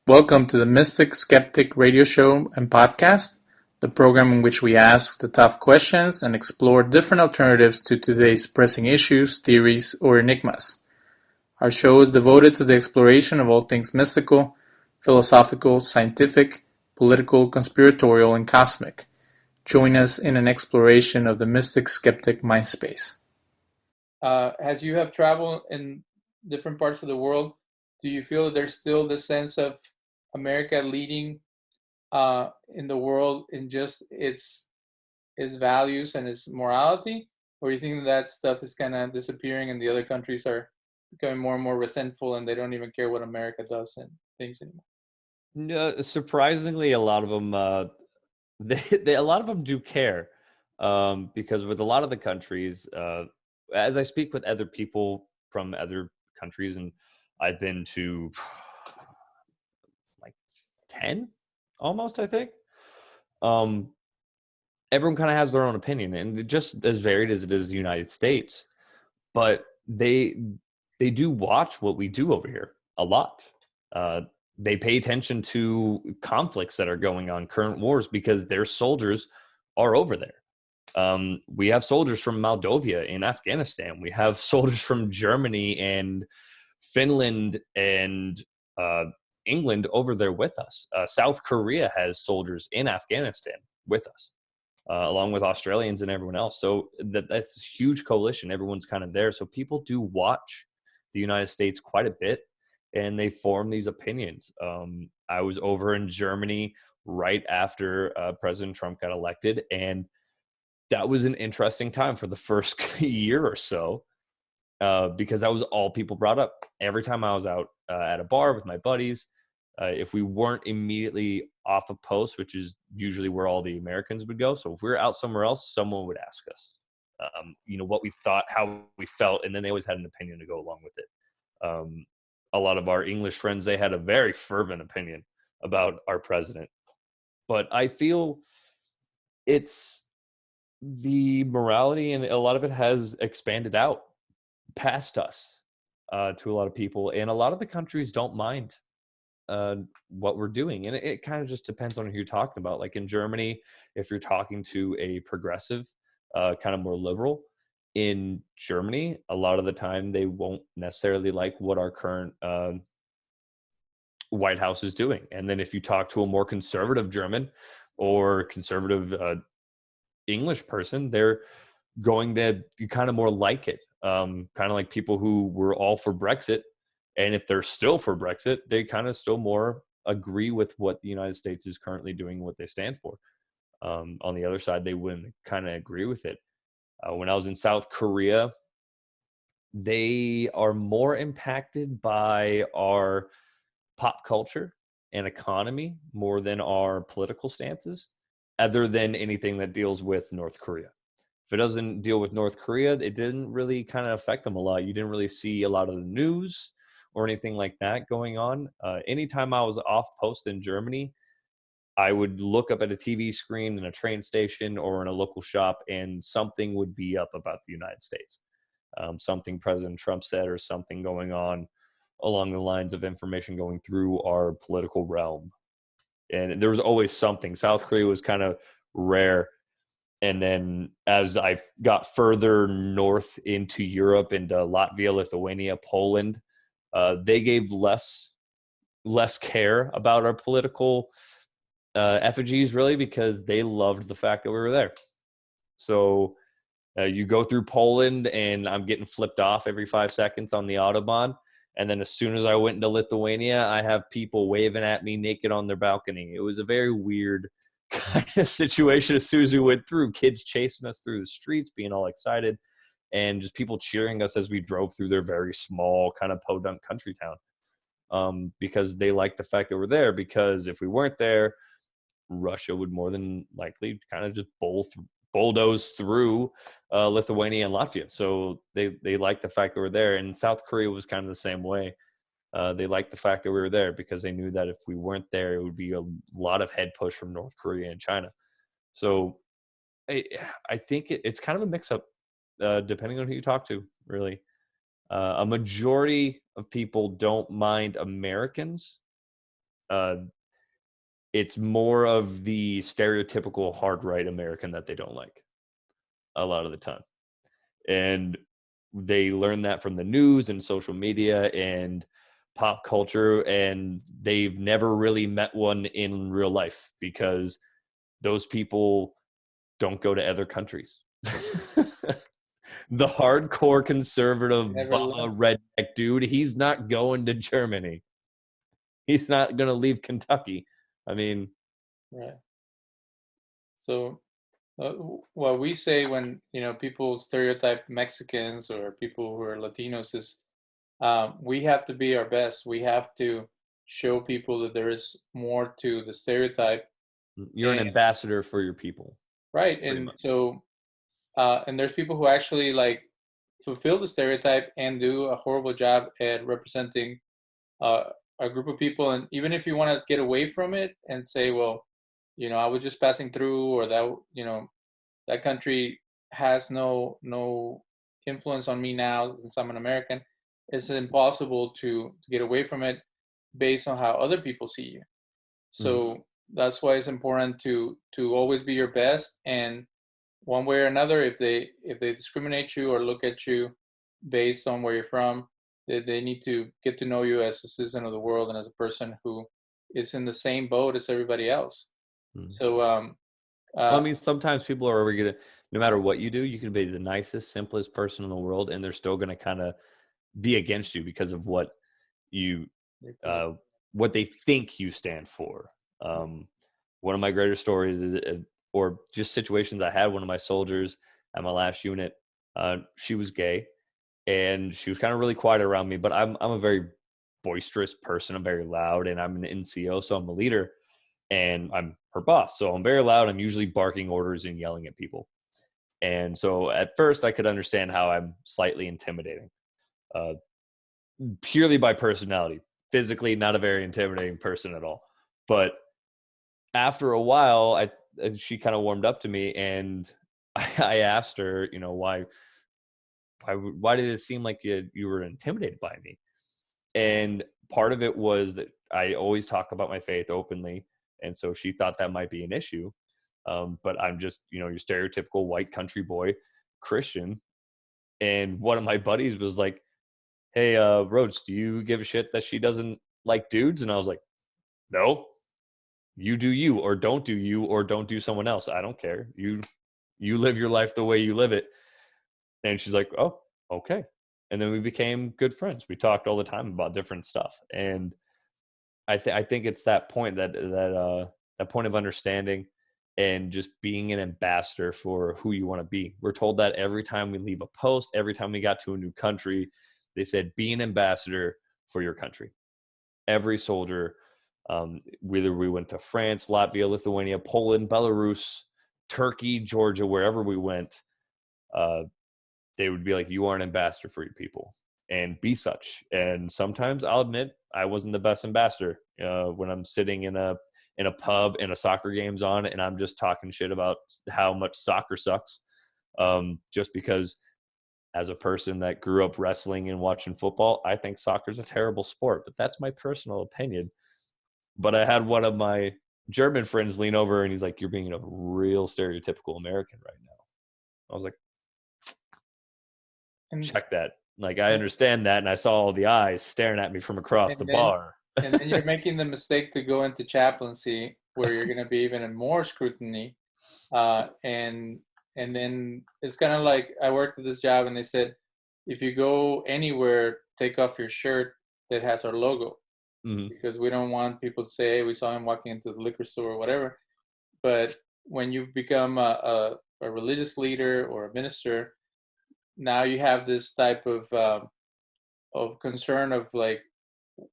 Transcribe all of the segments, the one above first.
Welcome to the Mystic-Skeptic radio show and podcast, the program in which we ask the tough questions and explore different alternatives to today's pressing issues, theories, or enigmas. Our show is devoted to the exploration of all things mystical, philosophical, scientific, political, conspiratorial, and cosmic. Join us in an exploration of the Mystic-Skeptic mind space. As you have traveled in different parts of the world, do you feel that there's still this sense of America leading in the world in just its values and its morality, or you think that stuff is kind of disappearing and the other countries are becoming more and more resentful and they don't even care what America does and things anymore? No, surprisingly, a lot of them, a lot of them do care, because with a lot of the countries, as I speak with other people from other countries, and I've been to like 10, almost, I think. Everyone kind of has their own opinion, and just as varied as it is the United States, but they do watch what we do over here a lot. They pay attention to conflicts that are going on, current wars, because their soldiers are over there. We have soldiers from Moldova in Afghanistan. We have soldiers from Germany and Finland and England over there with us. South Korea has soldiers in Afghanistan with us, along with Australians and everyone else. So that's a huge coalition. Everyone's kind of there. So people do watch the United States quite a bit, and they form these opinions. I was over in Germany right after President Trump got elected, and that was an interesting time for the first year or so, because that was all people brought up. Every time I was out at a bar with my buddies, if we weren't immediately off a post, which is usually where all the Americans would go. So if we were out somewhere else, someone would ask us, what we thought, how we felt, and then they always had an opinion to go along with it. A lot of our English friends, they had a very fervent opinion about our president. But I feel it's the morality, and a lot of it has expanded out past us to a lot of people, and a lot of the countries don't mind what we're doing, and it kind of just depends on who you're talking about. Like in Germany, if you're talking to a progressive, kind of more liberal in Germany, a lot of the time they won't necessarily like what our current White House is doing. And then if you talk to a more conservative German or conservative English person, they're going to kind of more like it. Kind of like people who were all for Brexit, and if they're still for Brexit, they kind of still more agree with what the United States is currently doing, what they stand for. On the other side, they wouldn't kind of agree with it. When I was in South Korea, they are more impacted by our pop culture and economy more than our political stances, other than anything that deals with North Korea. If it doesn't deal with North Korea, it didn't really kind of affect them a lot. You didn't really see a lot of the news or anything like that going on. Anytime I was off post in Germany, I would look up at a TV screen in a train station or in a local shop, and something would be up about the United States. Something President Trump said, or something going on along the lines of information going through our political realm. And there was always something. South Korea was kind of rare. And then as I got further north into Europe, into Latvia, Lithuania, Poland, they gave less care about our political effigies, really, because they loved the fact that we were there. So you go through Poland, and I'm getting flipped off every 5 seconds on the Autobahn. And then as soon as I went into Lithuania, I have people waving at me naked on their balcony. It was a very weird kind of situation as soon as we went through. Kids chasing us through the streets, being all excited, and just people cheering us as we drove through their very small kind of podunk country town, because they liked the fact that we're there. Because if we weren't there, Russia would more than likely kind of just bulldoze through Lithuania and Latvia. So they liked the fact that we're there. And South Korea was kind of the same way. They liked the fact that we were there because they knew that if we weren't there, it would be a lot of head push from North Korea and China. So I think it's kind of a mix-up, depending on who you talk to, really. A majority of people don't mind Americans It's more of the stereotypical hard right American that they don't like a lot of the time. And they learn that from the news and social media and pop culture, and they've never really met one in real life because those people don't go to other countries. The hardcore conservative Never Baba left. redneck dude, he's not going to Germany. He's not going to leave Kentucky. I mean, Right. So, what we say when people stereotype Mexicans or people who are Latinos is, we have to be our best. We have to show people that there is more to the stereotype. you're an And ambassador for your people, right, pretty and much. so and there's people who actually like fulfill the stereotype and do a horrible job at representing uh, a group of people. And even if you want to get away from it and say, well, I was just passing through, or that that country has no influence on me now since I'm an American. It's impossible to get away from it based on how other people see you. Mhm. So that's why it's important to always be your best. And one way or another, if they discriminate you or look at you based on where you're from, they need to get to know you as a citizen of the world and as a person who is in the same boat as everybody else. Mhm. So Well, I uh, mean, sometimes people are going to, no matter what you do, you can be the nicest, simplest person in the world, and they're still going to kind of be against you because of you, uh, what they think you stand for. Um, One of my greater stories is, or just situations I had. One of my soldiers at my last unit, she was gay, and she was kind of really quiet around me. But I'm a very boisterous person. I'm very loud, and I'm an NCO, so I'm a leader, and I'm her boss. So I'm very loud. I'm usually barking orders and yelling at people. And so at first, I could understand how I'm slightly intimidating, uh, purely by personality. Physically, not a very intimidating person at all. But after a while, she kind of warmed up to me, and I asked her, why did it seem like you were intimidated by me? And part of it was that I always talk about my faith openly, and so she thought that might be an issue. But I'm just, your stereotypical white country boy Christian. And one of my buddies was like, "Hey, Rhodes, do you give a shit that she doesn't like dudes?" And I was like, "No, you do you, or don't do someone else. I don't care. You live your life the way you live it." And she's like, "Oh, okay." And then we became good friends. We talked all the time about different stuff. And I think it's that point, that point of understanding and just being an ambassador for who you want to be. We're told that every time we leave a post, every time we got to a new country, they said, "Be an ambassador for your country." Every soldier, whether we went to France, Latvia, Lithuania, Poland, Belarus, Turkey, Georgia, wherever we went, uh, they would be like, "You are an ambassador for your people, and be such." And sometimes I'll admit I wasn't the best ambassador, when I'm sitting in a pub and a soccer game's on, and I'm just talking shit about how much soccer sucks, just because as a person that grew up wrestling and watching football, I think soccer's a terrible sport, but that's my personal opinion. But I had one of my German friends lean over and he's like, "You're being a real stereotypical American right now." I was like, and "Check that." Like, I understand that. And I saw all the eyes staring at me from across the and then bar. and then you're making the mistake to go into chaplaincy where you're going to be even in more scrutiny. And then it's kind of like I worked at this job and they said, if you go anywhere, take off your shirt that has our logo, Mhm. because we don't want people to say, hey, we saw him walking into the liquor store or whatever. But when you become a religious leader or a minister, now you have this type of concern of like,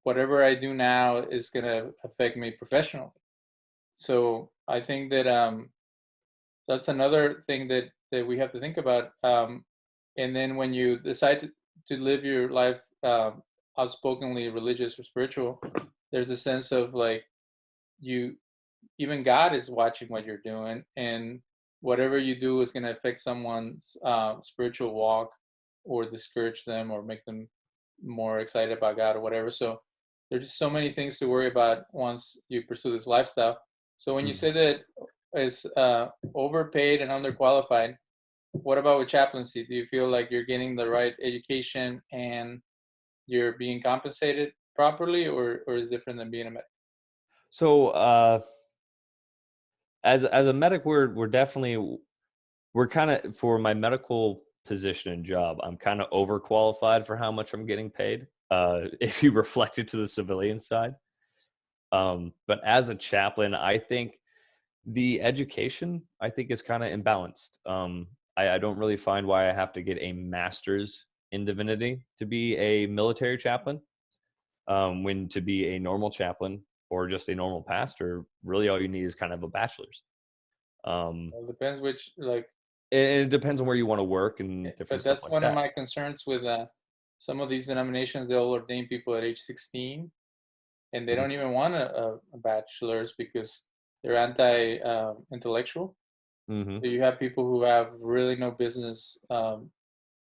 whatever I do now is going to affect me professionally. So I think that that's another thing that we have to think about. And then when you decide to live your life outspokenly religious or spiritual, there's a sense of like, you, even God is watching what you're doing, and whatever you do is going to affect someone's spiritual walk, or discourage them, or make them more excited about God or whatever. So there's just so many things to worry about once you pursue this lifestyle. So when you say that it's overpaid and underqualified, what about with chaplaincy? Do you feel like you're getting the right education and you're being compensated properly, or is it different than being a medic? So as a medic, we're kind of, for my medical position and job, I'm kind of overqualified for how much I'm getting paid. If you reflect it to the civilian side. But as a chaplain, I think the education, I think, is kind of imbalanced. I don't really find why I have to get a master's in divinity to be a military chaplain, when to be a normal chaplain or just a normal pastor, really all you need is kind of a bachelor's. Well, it depends which, like, It depends on where you want to work and different but stuff that's like one of that. my concerns with some of these denominations. They'll ordain people at age 16, and they don't even want a bachelor's because they're anti-intellectual. Mm-hmm. So you have people who have really no business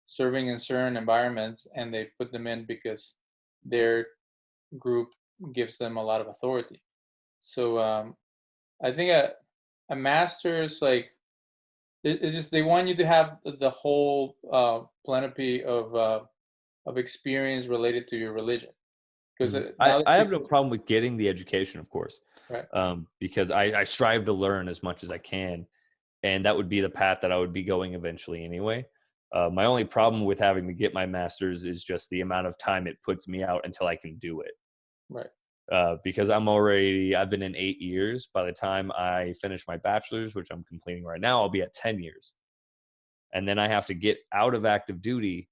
serving in certain environments, and they put them in because their group gives them a lot of authority. So I think a master's, like, it's just they want you to have the whole plenty of experience related to your religion. Because now that I have no people, problem with getting the education, of course, right, because I strive to learn as much as I can, and that would be the path that I would be going eventually anyway. My only problem with having to get my master's is just the amount of time it puts me out until I can do it. right, Because I've been in 8 years. By the time I finish my bachelor's, which I'm completing right now, I'll be at 10 years. And then I have to get out of active duty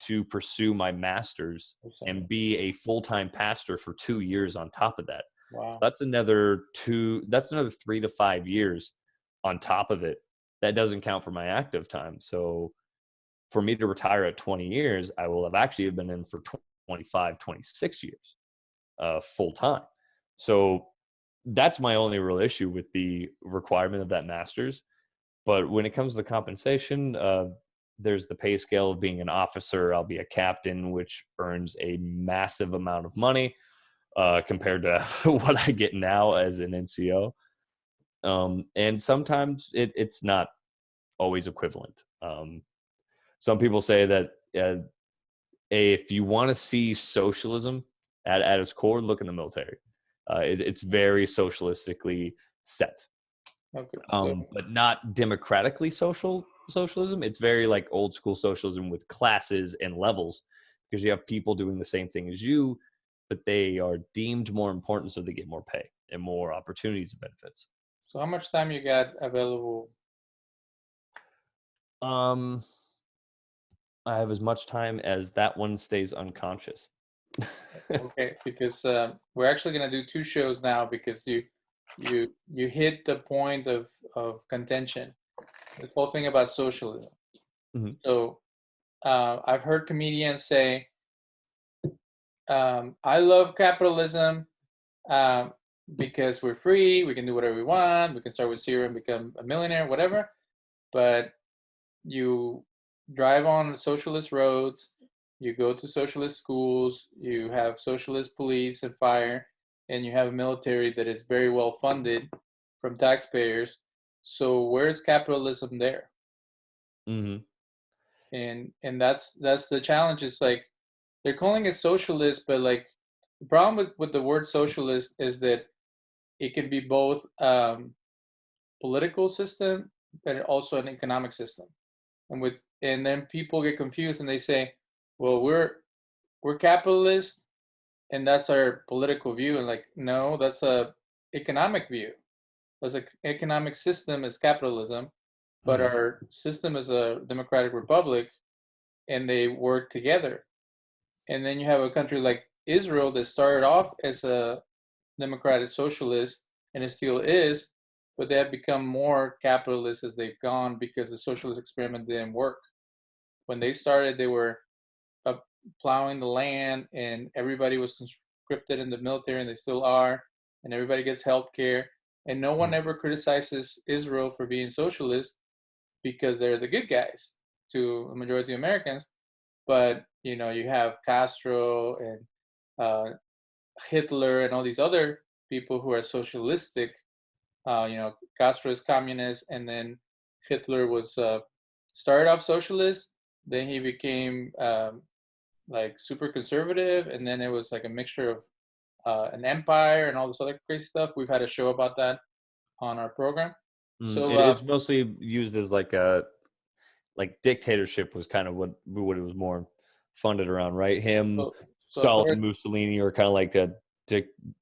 to pursue my master's and be a full-time pastor for 2 years on top of that. So wow, that's another 3 to 5 years on top of it. That doesn't count for my active time. So for me to retire at 20 years, I will have actually been in for 25, 26 years, full time. So that's my only real issue with the requirement of that master's. But when it comes to compensation, there's the pay scale of being an officer. I'll be a captain, which earns a massive amount of money compared to what I get now as an NCO. And sometimes it's not always equivalent. Some people say that if you want to see socialism at its core, look in the military. It's very socialistically set. okay, so But not democratically socialism. It's very like old school socialism with classes and levels, because you have people doing the same thing as you, but they are deemed more important, so they get more pay and more opportunities and benefits. how much time you got available? Um, I have as much time as that one stays unconscious. Okay, because we're actually gonna do two shows now because you hit the point of contention. This whole thing about socialism. Mhm. So I've heard comedians say, "I love capitalism um, because we're free. We can do whatever we want. We can start with zero and become a millionaire, whatever." But you drive on socialist roads, you go to socialist schools, you have socialist police and fire, and you have a military that is very well funded from taxpayers. So where's capitalism there? Mhm. And that's the challenge. It's like they're calling it socialist, but like the problem with the word socialist is that it can be both political system but also an economic system. And then people get confused and they say, well, we're capitalist and that's our political view. And like, no, that's a economic view. There's an economic system is capitalism, but Mhm. our system is a democratic republic and they work together. And then you have a country like Israel that started off as a democratic socialist and it still is, but they have become more capitalist as they've gone because the socialist experiment didn't work. When they started, they were plowing the land and everybody was conscripted in the military and they still are, and everybody gets health care. And no one Mhm. ever criticizes Israel for being socialist because they're the good guys to the majority of Americans. But you know, you have Castro and Hitler and all these other people who are socialistic. Castro is communist, and then Hitler was started off socialist. Then he became like super conservative, and then it was like a mixture of an empire and all this other crazy stuff. We've had a show about that on our program. So It is mostly used as like a dictatorship was kind of what it was more funded around, right? Him, Stalin, Mussolini, or kind of like a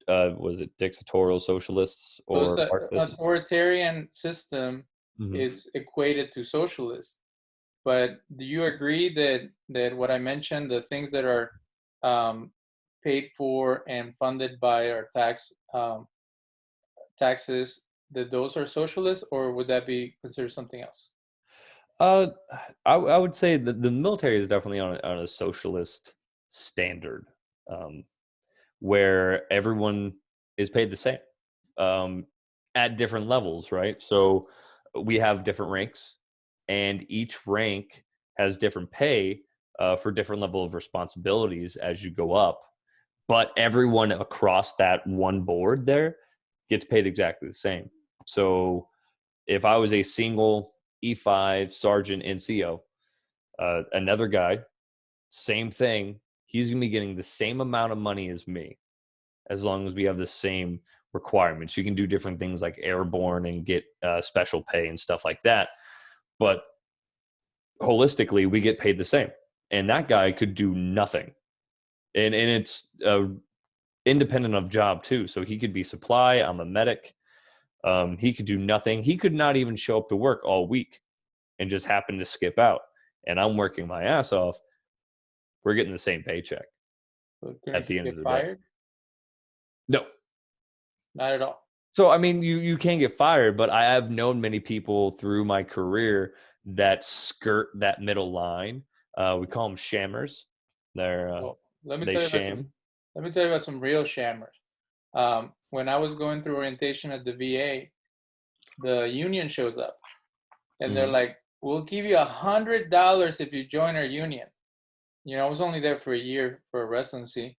was it dictatorial socialists or the Marxists? authoritarian system is equated to socialist. But do you agree that what I mentioned, the things that are paid for and funded by our taxes, that those are socialist, or would that be considered something else? I would say that the military is definitely on a socialist standard, where everyone is paid the same at different levels, right? So we have different ranks, and each rank has different pay for different level of responsibilities as you go up. But everyone across that one board there gets paid exactly the same. So if I was a single E5 sergeant NCO, another guy, same thing, he's going to be getting the same amount of money as me, as long as we have the same requirements. You can do different things like airborne and get special pay and stuff like that. But holistically, we get paid the same. And that guy could do nothing. And it's independent of job too. So he could be supply, I'm a medic. He could do nothing. He could not even show up to work all week and just happen to skip out. And I'm working my ass off. We're getting the same paycheck at the end of the day. No, not at all. So, I mean, you can get fired, but I have known many people through my career that skirt that middle line. We call them shammers. They sham. Let me tell you about some real shammers. When I was going through orientation at the VA, the union shows up, and they're like, "We'll give you $100 if you join our union." I was only there for a year for a residency,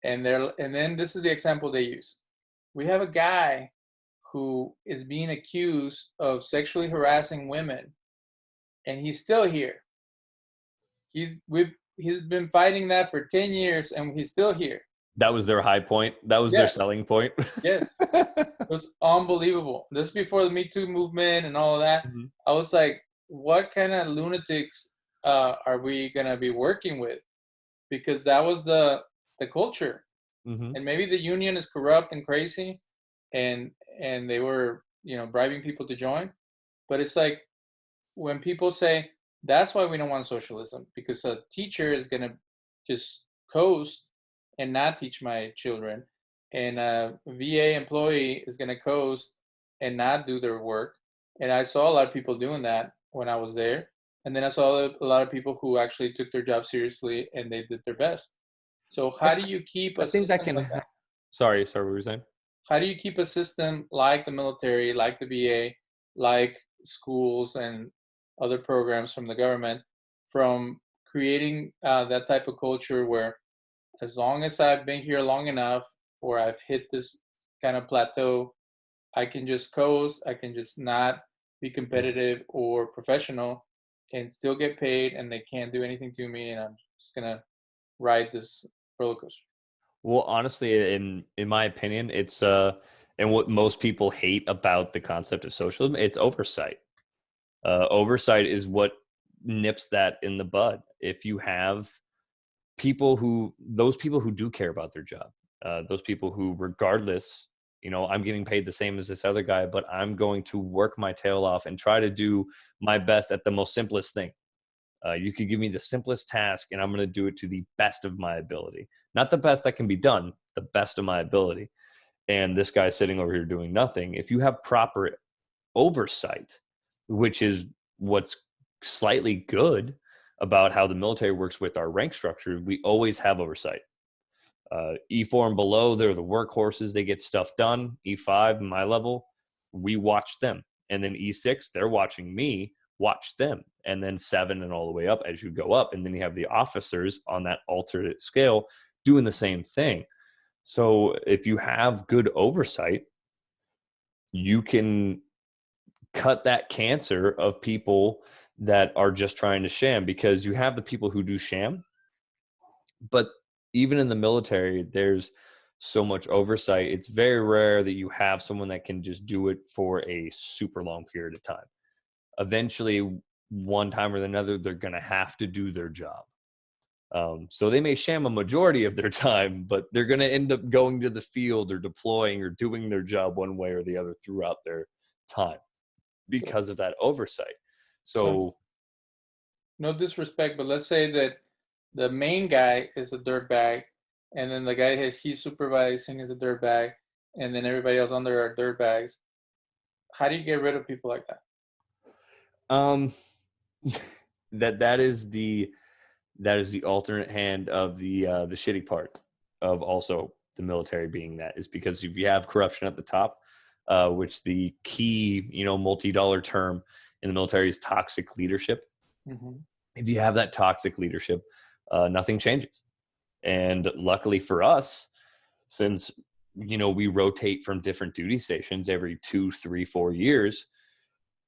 and then this is the example they use. We have a guy who is being accused of sexually harassing women, and he's still here. He's been fighting that for 10 years, and he's still here. That was their high point. That was their selling point. Yes. It was unbelievable. This is before the Me Too movement and all of that. I was like, what kind of lunatics are we going to be working with? Because that was the culture. And maybe the union is corrupt and crazy, and they were, bribing people to join. But it's like when people say, that's why we don't want socialism, because a teacher is going to just coast and not teach my children, and a VA employee is going to coast and not do their work. And I saw a lot of people doing that when I was there. And then I saw a lot of people who actually took their job seriously and they did their best. So how do you keep a system like that? Sorry, what were you saying? How do you keep a system like the military, like the VA, like schools and other programs from the government from creating that type of culture where, as long as I've been here long enough or I've hit this kind of plateau, I can just coast, I can just not be competitive or professional and still get paid, and they can't do anything to me, and I'm just going to ride this roller coaster? Well, honestly, in my opinion, it's and what most people hate about the concept of socialism, it's oversight. Oversight is what nips that in the bud. If you have those people who do care about their job, those people who, regardless, I'm getting paid the same as this other guy, but I'm going to work my tail off and try to do my best at the most simplest thing. You could give me the simplest task and I'm going to do it to the best of my ability. Not the best that can be done, the best of my ability. And this guy's sitting over here doing nothing. If you have proper oversight, which is what's slightly good about how the military works with our rank structure, we always have oversight. E4 and below, they're the workhorses. They get stuff done. E5, my level, we watch them. And then E6, they're watching me watch them. And then 7 and all the way up as you go up. And then you have the officers on that alternate scale doing the same thing. So if you have good oversight, you can cut that cancer of people that are just trying to sham, because you have the people who do sham, but even in the military, there's so much oversight. It's very rare that you have someone that can just do it for a super long period of time. Eventually, one time or another, they're going to have to do their job. So they may sham a majority of their time, but they're going to end up going to the field or deploying or doing their job one way or the other throughout their time because of that oversight. So no disrespect, but let's say that the main guy is a dirtbag, and then the guy he's supervising is a dirtbag, and then everybody else under are dirtbags. How do you get rid of people like that? that is the alternate hand of the shitty part of also the military being that, is because if you have corruption at the top, which the key, multi-dollar term in the military is toxic leadership. Mm-hmm. If you have that toxic leadership, nothing changes. And luckily for us, since, we rotate from different duty stations every 2, 3, 4 years,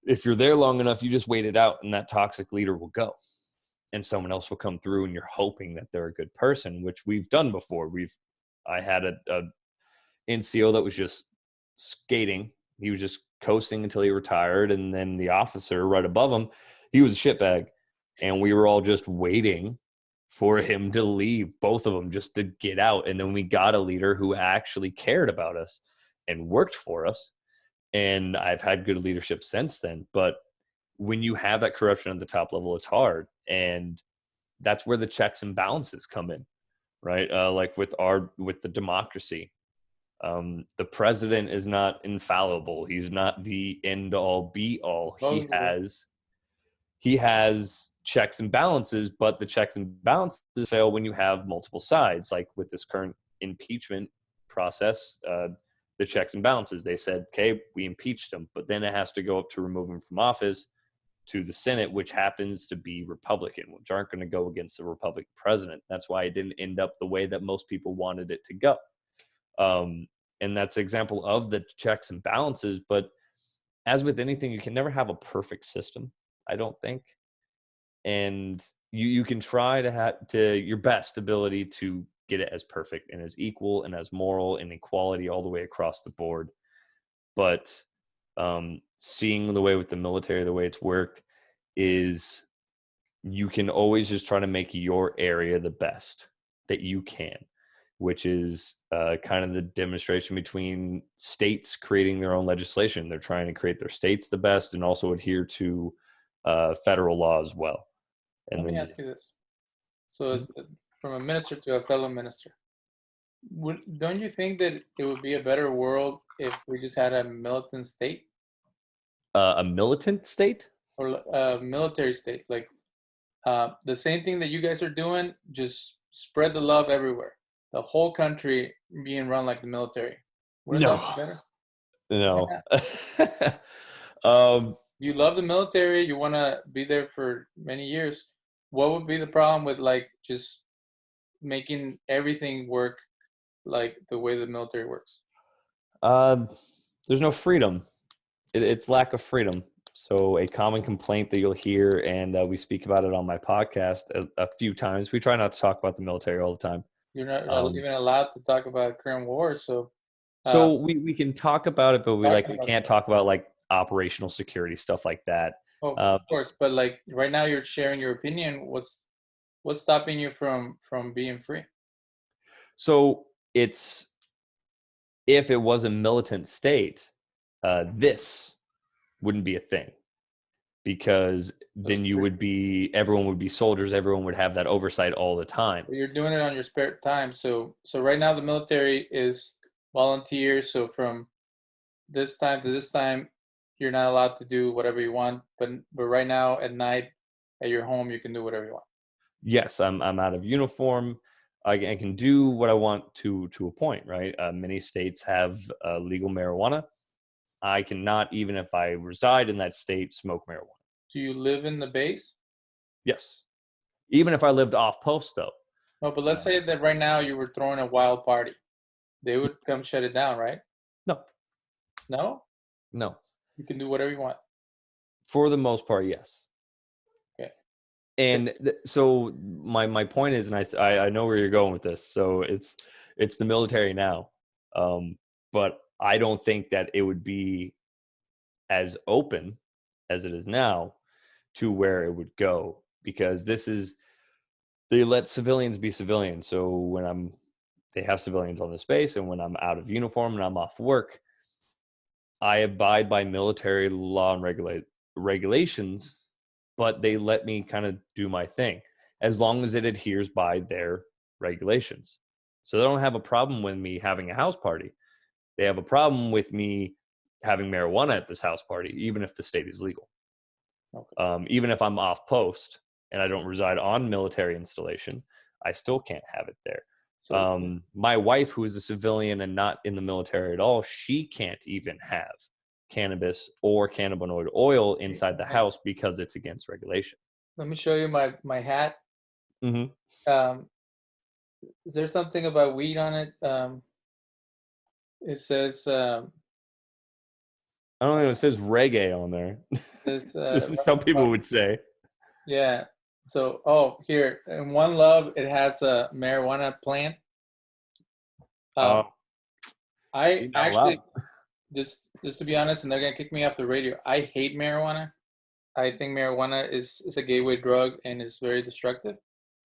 if you're there long enough, you just wait it out and that toxic leader will go. And someone else will come through, and you're hoping that they're a good person, which we've done before. I had a NCO that was just skating. He was just coasting until he retired. And then the officer right above him, he was a shitbag. And we were all just waiting for him to leave, both of them, just to get out. And then we got a leader who actually cared about us and worked for us. And I've had good leadership since then. But when you have that corruption at the top level, it's hard. And that's where the checks and balances come in, right? Like with the democracy, the president is not infallible. He's not the end all be all. He has checks and balances, but the checks and balances fail when you have multiple sides. Like with this current impeachment process, the checks and balances, they said, okay, we impeached him, but then it has to go up to remove him from office to the Senate, which happens to be Republican, which aren't going to go against the Republican president. That's why it didn't end up the way that most people wanted it to go. And that's an example of the checks and balances. But as with anything, you can never have a perfect system, I don't think. And you can try to have your best ability to get it as perfect and as equal and as moral and equality all the way across the board. But seeing the way with the military, the way it's worked, is you can always just try to make your area the best that you can, which is kind of the demonstration between states creating their own legislation. They're trying to create their states the best and also adhere to federal law as well. And let me ask you this. So as from a minister to a fellow minister, don't you think that it would be a better world if we just had a militant state? A militant state? Or a military state, like the same thing that you guys are doing, just spread the love everywhere. The whole country being run like the military. Wouldn't that be better? No. You love the military. You want to be there for many years. What would be the problem with like just making everything work like the way the military works? There's no freedom. It's lack of freedom. So a common complaint that you'll hear, and we speak about it on my podcast a few times. We try not to talk about the military all the time. You're not even allowed to talk about current wars. So we can talk about it, but we can't talk about like operational security, stuff like that. Oh, of course. But like right now you're sharing your opinion. What's stopping you from being free? So if it was a militant state, this wouldn't be a thing, because then everyone would be soldiers. Everyone would have that oversight all the time. You're doing it on your spare time. So right now the military is volunteers. So from this time to this time, you're not allowed to do whatever you want. But right now at night at your home, you can do whatever you want. Yes, I'm out of uniform. I can do what I want to a point, right? Many states have legal marijuana. I cannot, even if I reside in that state, smoke marijuana. Do you live in the base? Yes. Even if I lived off post, though. No, but let's say that right now you were throwing a wild party. they would come shut it down, right? No, No? no. You can do whatever you want. For the most part, yes. Okay. And so my point is, and I know where you're going with this. So it's the military now, but I don't think that it would be as open as it is now to where it would go, because they let civilians be civilians. So when they have civilians on the space, and when I'm out of uniform and I'm off work, I abide by military law and regulations, but they let me kind of do my thing as long as it adheres by their regulations. So they don't have a problem with me having a house party. They have a problem with me having marijuana at this house party, even if the state is legal. Okay. Even if I'm off post and I don't reside on military installation, I still can't have it there. So My wife, who is a civilian and not in the military at all, she can't even have cannabis or cannabinoid oil inside the house because it's against regulation. let me show you my hat. Mm-hmm. Um, is there something about weed on it? It says I don't know. It says reggae on there. this This is some people would say. yeah. So here in One Love it has a marijuana plant. Um, Oh, I see, not actually allowed. just to be honest, and they're gonna kick me off the radio. I hate marijuana. I think marijuana is a gateway drug and is very destructive.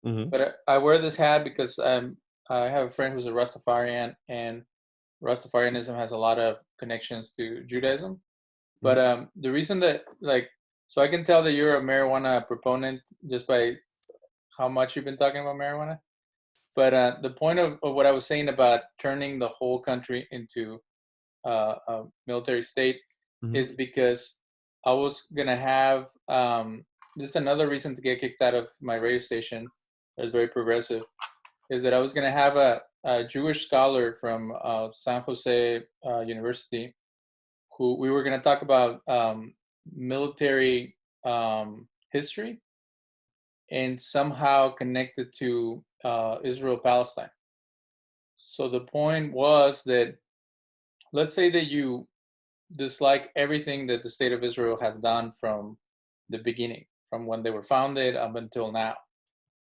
Mm-hmm. But I wear this hat because I have a friend who's a Rastafarian, and Rastafarianism has a lot of connections to Judaism. But the reason that so I can tell that you're a marijuana proponent just by how much you've been talking about marijuana. But the point of what I was saying about turning the whole country into a military state Mm-hmm. is because I was gonna have this is another reason to get kicked out of my radio station that's very progressive, is that I was gonna have a Jewish scholar from San Jose University who we were gonna talk about military history and somehow connected to Israel Palestine. So the point was that let's say that you dislike everything that the state of Israel has done from the beginning, from when they were founded up until now.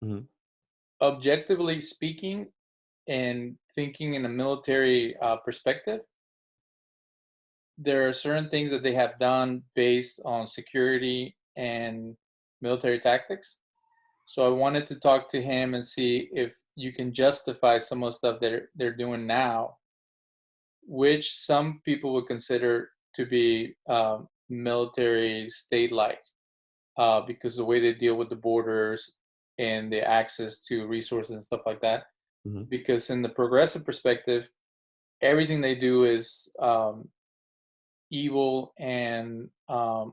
Mm-hmm. Objectively speaking, and thinking in a military perspective, there are certain things that they have done based on security and military tactics. So I wanted to talk to him and see if you can justify some of the stuff that they're doing now, which some people would consider to be military state-like, because the way they deal with the borders and the access to resources and stuff like that. Mm-hmm. Because in the progressive perspective, everything they do is evil and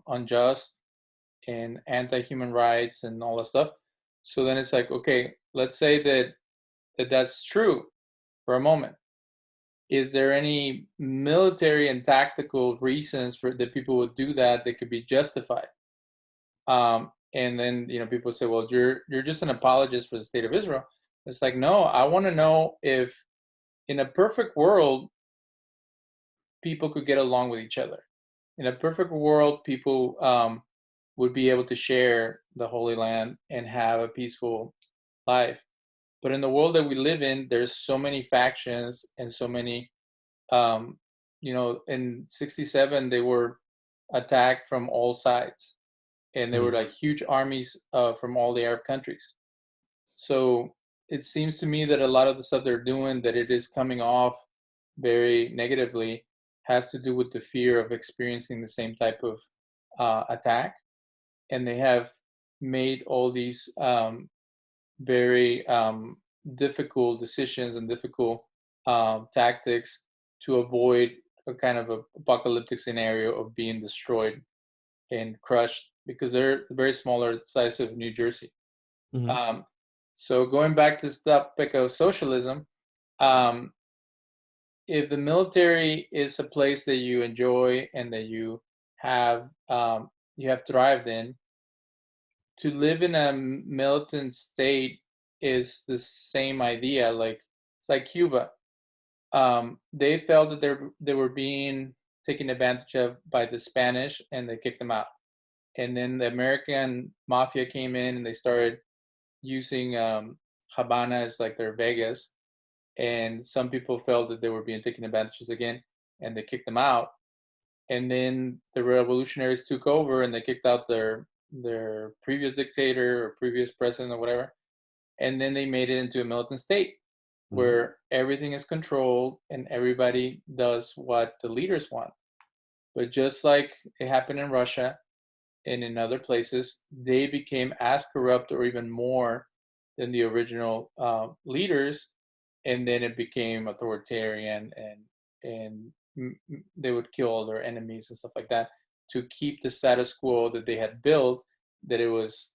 unjust and anti-human rights and all that stuff. So then it's like, okay, let's say that's true for a moment. Is there any military and tactical reasons for that people would do that could be justified? And then people say, well, you're just an apologist for the state of Israel. It's like, no, I want to know if in a perfect world people could get along with each other. In a perfect world, people would be able to share the Holy Land and have a peaceful life. But in the world that we live in, there's so many factions and so many. In '67, they were attacked from all sides, and they were like huge armies from all the Arab countries. So it seems to me that a lot of the stuff they're doing, that it is coming off very negatively, has to do with the fear of experiencing the same type of attack. And they have made all these very difficult decisions and difficult tactics to avoid a kind of a apocalyptic scenario of being destroyed and crushed, because they're very smaller size of New Jersey. Mm-hmm. So going back to this topic of socialism, if the military is a place that you enjoy and that you have thrived in, to live in a militant state is the same idea. Like it's like Cuba. they felt that they were being taken advantage of by the Spanish, and they kicked them out. And then the American mafia came in, and they started using Habana as like their Vegas. And some people felt that they were being taken advantages again, and they kicked them out. And then the revolutionaries took over, and they kicked out their previous dictator or previous president or whatever. And then they made it into a militant state Mhm. where everything is controlled and everybody does what the leaders want. But just like it happened in Russia and in other places, they became as corrupt or even more than the original leaders, and then it became authoritarian, and they would kill all their enemies and stuff like that to keep the status quo that they had built, that it was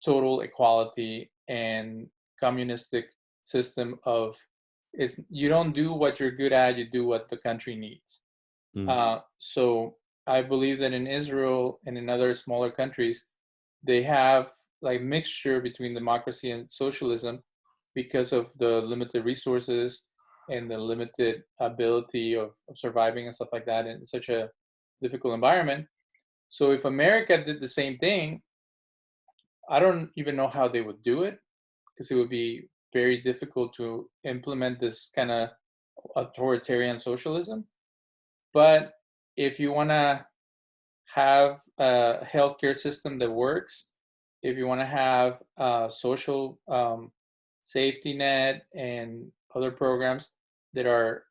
total equality and communistic system of, is you don't do what you're good at, you do what the country needs. Mm. So I believe that in Israel and in other smaller countries, they have like mixture between democracy and socialism because of the limited resources and the limited ability of surviving and stuff like that in such a difficult environment. So if America did the same thing, I don't even know how they would do it, because it would be very difficult to implement this kind of authoritarian socialism. But if you want to have a healthcare system that works, if you want to have a social safety net and other programs that are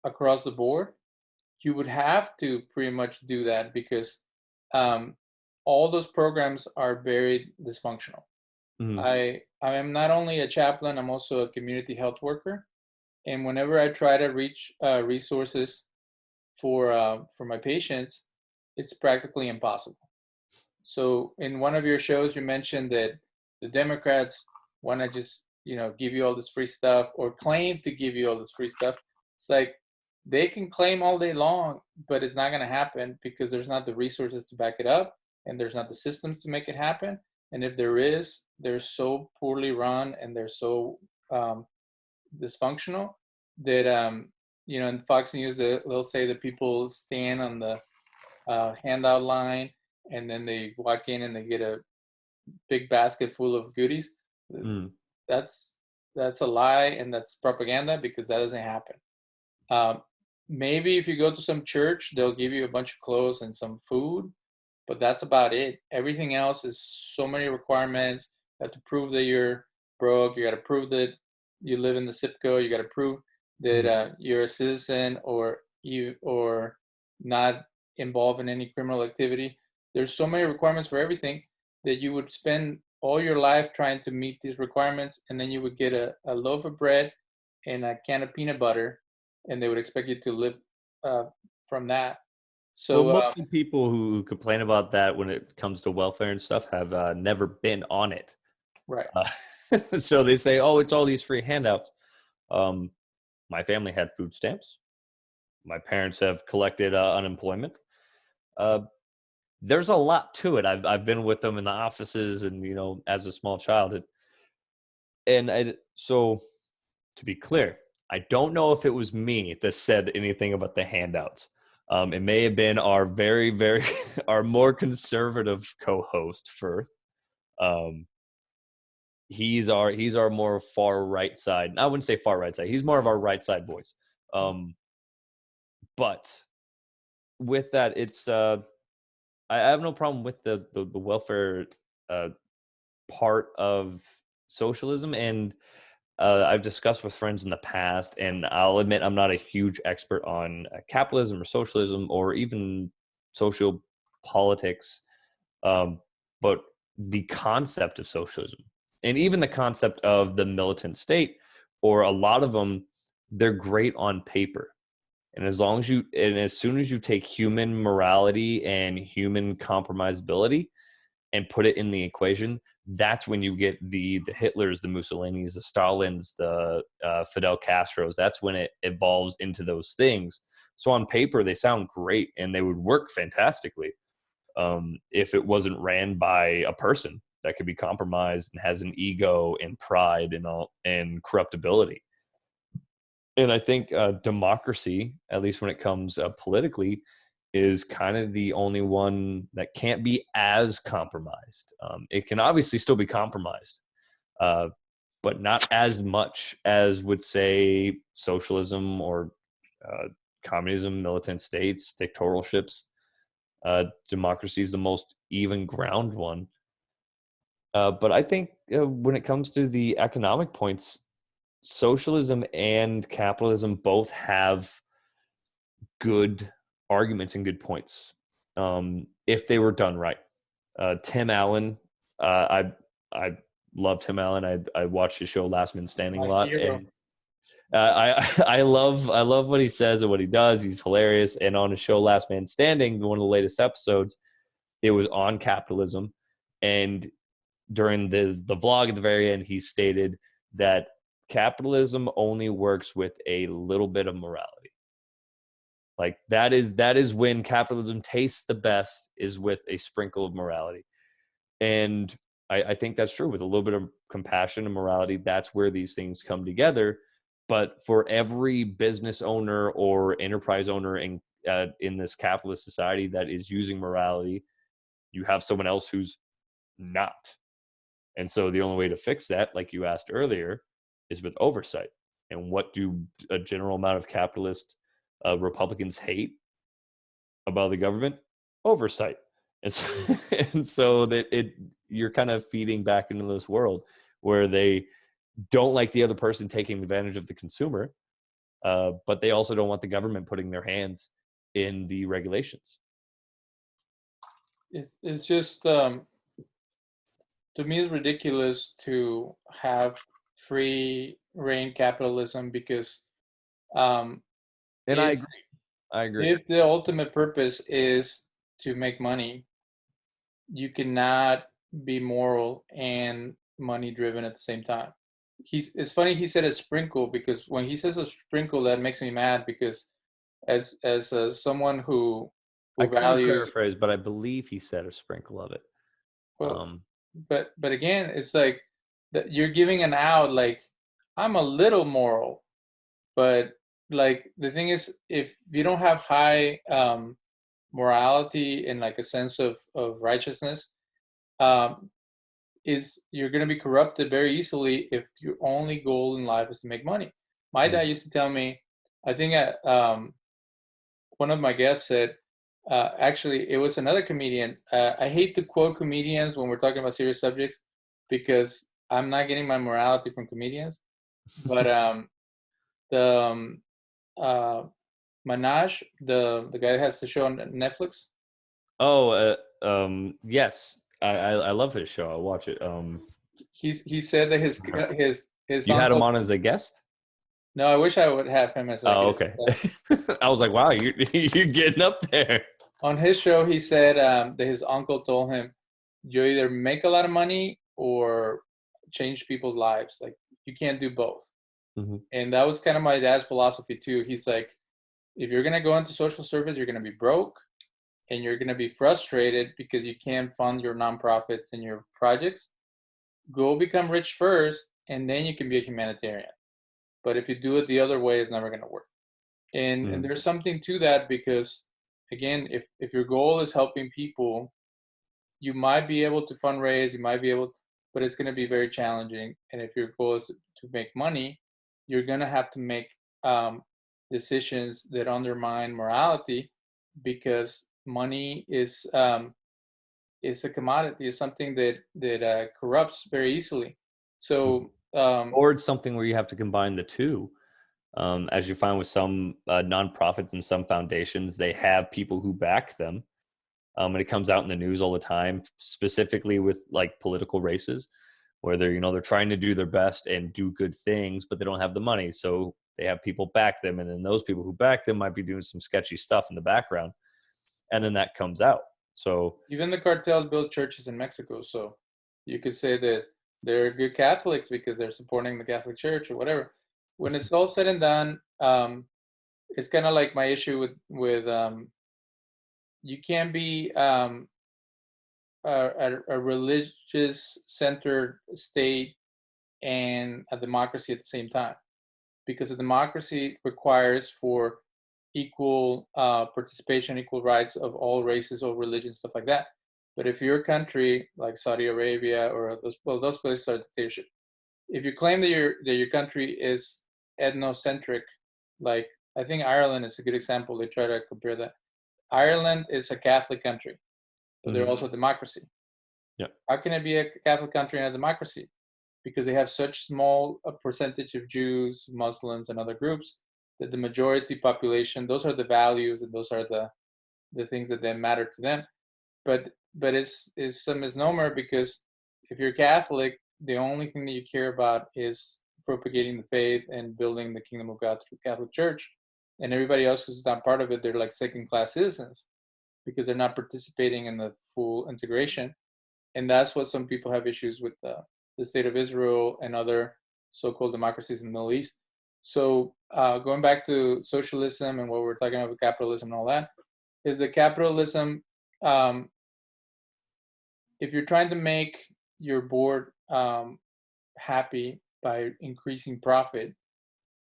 across the board, you would have to pretty much do that, because um, all those programs are very dysfunctional. Mhm. I am not only a chaplain, I'm also a community health worker, and whenever I try to reach resources for my patients, it's practically impossible. So in one of your shows, you mentioned that the Democrats want to just give you all this free stuff, or claim to give you all this free stuff. It's like they can claim all day long, but it's not going to happen because there's not the resources to back it up, and there's not the systems to make it happen. And if there is, they're so poorly run and they're so um, dysfunctional that in Fox News they'll say that people stand on the handout line, and then they walk in and they get a big basket full of goodies. Mm. That's that's a lie, and that's propaganda, because that doesn't happen. Um, Maybe if you go to some church, they'll give you a bunch of clothes and some food, but that's about it. Everything else is so many requirements. You have to prove that you're broke. You got to prove that you live in the zip code. You got to prove that Mm. you're a citizen, or not involved in any criminal activity. There's so many requirements for everything that you would spend all your life trying to meet these requirements, and then you would get a loaf of bread and a can of peanut butter, and they would expect you to live uh, from that. Well, So most of the people who complain about that when it comes to welfare and stuff have never been on it. right. So they say, "Oh, it's all these free handouts." Um, my family had food stamps. My parents have collected unemployment. Uh, there's a lot to it. I've been with them in the offices, and as a small child, so to be clear, I don't know if it was me that said anything about the handouts. It may have been our very, very our more conservative co-host Firth. Um, he's our more far right side. I wouldn't say far right side. He's more of our right side voice. But with that, it's I have no problem with the welfare uh, part of socialism, and I've discussed with friends in the past, and I'll admit I'm not a huge expert on capitalism or socialism or even social politics, but the concept of socialism and even the concept of the militant state, or a lot of them, they're great on paper. And as soon as you take human morality and human compromisability and put it in the equation, that's when you get the Hitlers, the Mussolinis, the Stalins, the Fidel Castros. That's when it evolves into those things. So on paper, they sound great and they would work fantastically if it wasn't ran by a person that could be compromised and has an ego and pride and all and corruptibility. And I think democracy, at least when it comes politically, is kind of the only one that can't be as compromised. It can obviously still be compromised, uh, but not as much as would say socialism or uh, communism, militant states, dictatorships. Democracy is the most even ground one. But I think when it comes to the economic points, socialism and capitalism both have good arguments and good points if they were done right. Tim Allen, I love Tim Allen. I watched his show Last Man Standing a My lot, hero. and I love what he says and what he does. He's hilarious. And on his show Last Man Standing, one of the latest episodes, it was on capitalism, and during the vlog at the very end, he stated that capitalism only works with a little bit of morality. Like that is when capitalism tastes the best, is with a sprinkle of morality. And I think that's true. With a little bit of compassion and morality, that's where these things come together. But for every business owner or enterprise owner in this capitalist society that is using morality, you have someone else who's not. And so the only way to fix that, like you asked earlier, is with oversight. And what do a general amount of capitalist Republicans hate about the government? Oversight. And so, and so that you're kind of feeding back into this world where they don't like the other person taking advantage of the consumer, but they also don't want the government putting their hands in the regulations. It's just to me, it's ridiculous to have free reign capitalism because um, And I if agree. I agree. if the ultimate purpose is to make money, you cannot be moral and money driven at the same time. It's funny he said a sprinkle because when he says a sprinkle, that makes me mad because as someone I who couldn't values paraphrase, but I believe he said a sprinkle of it. well, Um, but again, it's like that you're giving an out like I'm a little moral, but like the thing is, if you don't have high morality and like a sense of righteousness, um, is you're going to be corrupted very easily if your only goal in life is to make money. My dad used to tell me, I think one of my guests said, actually, it was another comedian. I hate to quote comedians when we're talking about serious subjects because I'm not getting my morality from comedians. But the uh, Manaj, the guy that has the show on Netflix, oh, yes, I love his show. I watch it. he said that his You had him uncle. on as a guest? No, I wish I would have him as like Oh, a okay. guest. I was like, wow, you're getting up there. On his show, he said that his uncle told him, "You either make a lot of money or change people's lives. Like you can't do both." Hmm. And that was kind of my dad's philosophy too. He's like, if you're gonna go into social service, you're gonna be broke and you're gonna be frustrated because you can't fund your nonprofits and your projects. Go become rich first, and then you can be a humanitarian. But if you do it the other way, it's never gonna work. And Mm. there's something to that because again, if your goal is helping people, you might be able to fundraise, you might be able, but it's going to be very challenging. And if your goal is to make money, you're going to have to make um, decisions that undermine morality because money is a commodity, is something that corrupts very easily. Mhm. So Or it's something where you have to combine the two. As you find with some nonprofits and some foundations, they have people who back them. And it comes out in the news all the time, specifically with like political races, where they're trying to do their best and do good things, but they don't have the money, so they have people back them, and then those people who back them might be doing some sketchy stuff in the background, and then that comes out. So even the cartels build churches in Mexico. So you could say that they're good Catholics because they're supporting the Catholic Church or whatever. When it's all said and done, it's kind of like my issue with you can't be a religious centered state and a democracy at the same time. because a democracy requires for equal participation, equal rights of all races, all religions, stuff like that. But if your country, like Saudi Arabia or those places are dictatorship. If you claim that your country is ethnocentric, like I think Ireland is a good example. They try to compare that. Ireland is a Catholic country, but they're also a democracy. Yeah. How can it be a Catholic country and a democracy? Because they have such small a percentage of Jews, Muslims, and other groups that the majority population, those are the values and those are the things that then matter to them. But it's a misnomer, because if you're Catholic, the only thing that you care about is propagating the faith and building the kingdom of God through Catholic Church, and everybody else who's not part of it, they're like second-class citizens because they're not participating in the full integration. And that's what some people have issues with the state of Israel and other so-called democracies in the Middle East. So going back to socialism and what we're talking about with capitalism and all that, is that capitalism, if you're trying to make your board happy by increasing profit,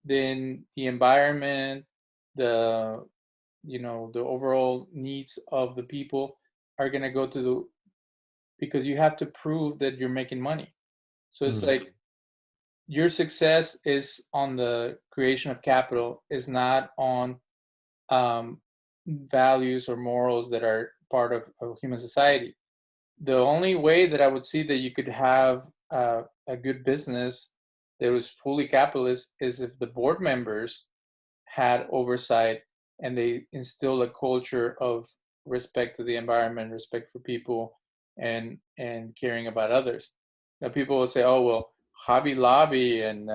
then the environment, the the overall needs of the people are going to go to the, because you have to prove that you're making money. So it's like your success is on the creation of capital, is not on values or morals that are part of human society. The only way that I would see that you could have a good business that was fully capitalist is if the board members had oversight and they instill a culture of respect to the environment, respect for people, and caring about others. Now, people will say, "Oh, well, Hobby Lobby and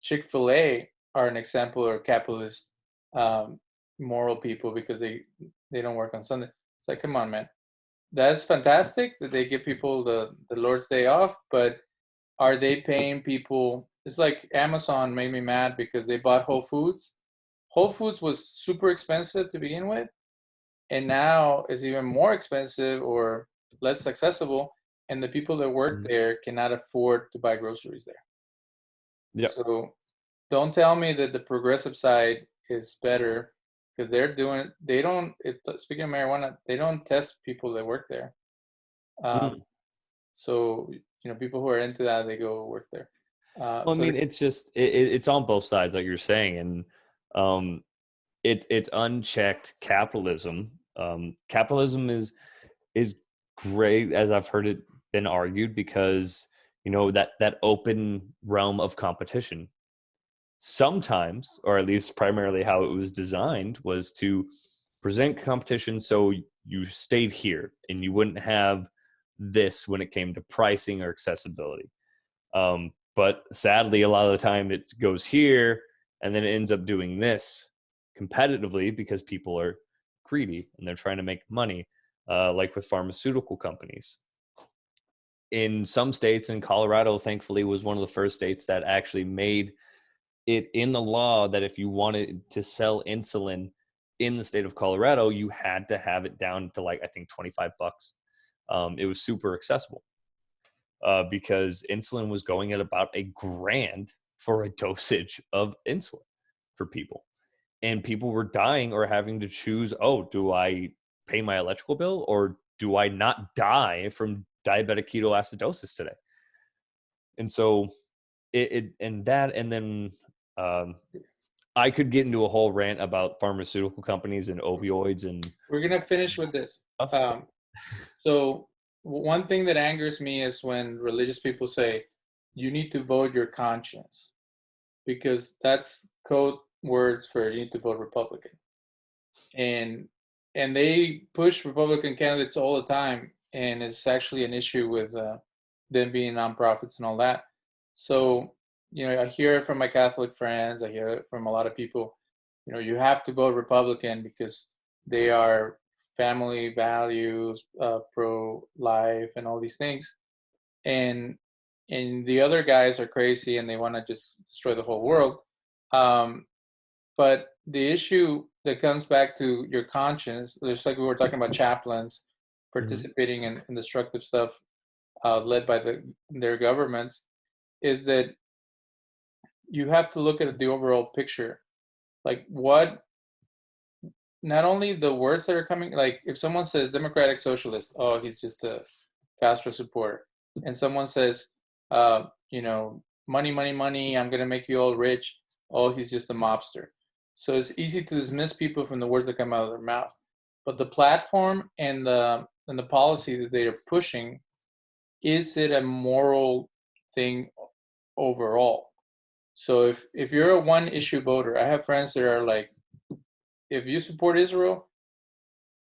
Chick-fil-A are an example of capitalist moral people because they don't work on Sunday." It's like, come on, man. That's fantastic that they give people the Lord's Day off, but are they paying people? It's like Amazon made me mad because they bought Whole Foods. Whole Foods was super expensive to begin with, and now is even more expensive or less accessible, and the people that work there cannot afford to buy groceries there. Yep. So don't tell me that the progressive side is better, because speaking of marijuana, they don't test people that work there. So people who are into that, they go work there. Well, I mean, it's just it's on both sides, like you're saying, and it's unchecked capitalism. Capitalism is great, as I've heard it been argued, because that open realm of competition. Sometimes, or at least primarily how it was designed, was to present competition so you stayed here and you wouldn't have this when it came to pricing or accessibility. But sadly, a lot of the time it goes here and then it ends up doing this competitively because people are greedy and they're trying to make money, like with pharmaceutical companies. In some states, and Colorado, thankfully, was one of the first states that actually made it in the law that if you wanted to sell insulin in the state of Colorado, you had to have it down to, like, I think $25. It was super accessible because insulin was going at about $1,000 for a dosage of insulin for people. And people were dying or having to choose, oh, do I pay my electrical bill or do I not die from diabetic ketoacidosis today? And so and then I could get into a whole rant about pharmaceutical companies and opioids, and we're gonna finish with this. So one thing that angers me is when religious people say you need to vote your conscience, because that's code words for you need to vote Republican, and they push Republican candidates all the time, and it's actually an issue with them being nonprofits and all that. So I hear it from my Catholic friends. I hear it from a lot of people. You have to vote Republican because they are family values, pro-life, and all these things. And the other guys are crazy and they want to just destroy the whole world. But the issue that comes back to your conscience, just like we were talking about chaplains participating in destructive stuff led by their governments, is that you have to look at the overall picture. Like what, not only the words that are coming, like if someone says democratic socialist, oh, he's just a Castro supporter. And someone says, money, money, money, I'm going to make you all rich. Oh, he's just a mobster. So it's easy to dismiss people from the words that come out of their mouth. But the platform and the policy that they are pushing, is it a moral thing overall? So if you're a one issue voter, I have friends that are like, if you support Israel,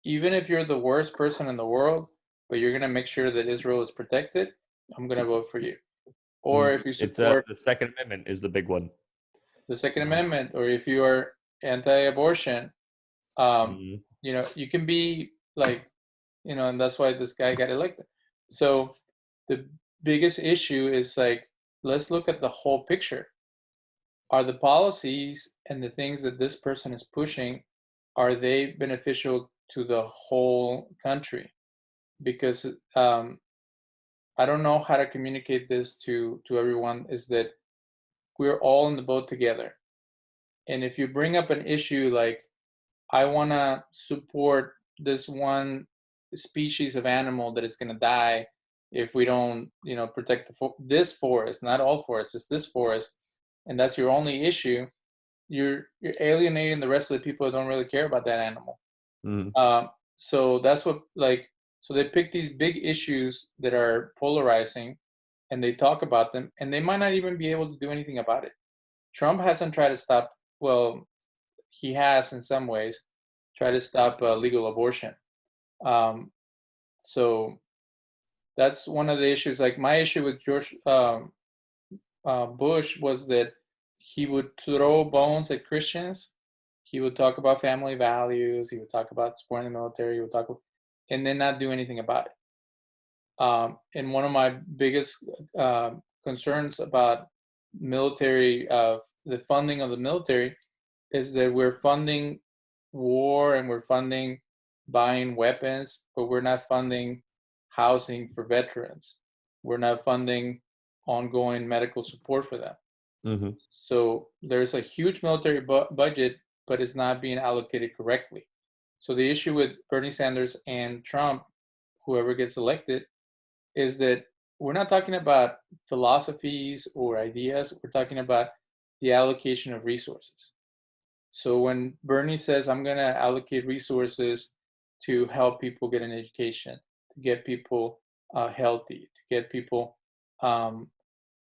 even if you're the worst person in the world, but you're going to make sure that Israel is protected, I'm going to vote for you. Or if you support the Second Amendment is the big one. the Second Amendment, or if you are anti-abortion, you can be like, and that's why this guy got elected. So the biggest issue is like, let's look at the whole picture. Are the policies and the things that this person is pushing, are they beneficial to the whole country? Because I don't know how to communicate this to everyone, is that we're all in the boat together. And if you bring up an issue like, I want to support this one species of animal that is going to die if we don't, protect this forest, not all forests, just this forest, and that's your only issue, you're alienating the rest of the people that don't really care about that animal. So that's what, so they pick these big issues that are polarizing, and they talk about them, and they might not even be able to do anything about it. Trump hasn't tried to stop, well, he has in some ways tried to stop legal abortion. So that's one of the issues. Like my issue with George Bush was that he would throw bones at Christians. He would talk about family values. He would talk about supporting the military. He would talk, and then not do anything about it. And one of my biggest concerns about military, the funding of the military, is that we're funding war and we're funding buying weapons, but we're not funding housing for veterans. We're not funding ongoing medical support for them. So there's a huge military budget, but it's not being allocated correctly. So the issue with Bernie Sanders and Trump, whoever gets elected, is that we're not talking about philosophies or ideas. We're talking about the allocation of resources. So when Bernie says, I'm going to allocate resources to help people get an education, to get people healthy, to get people,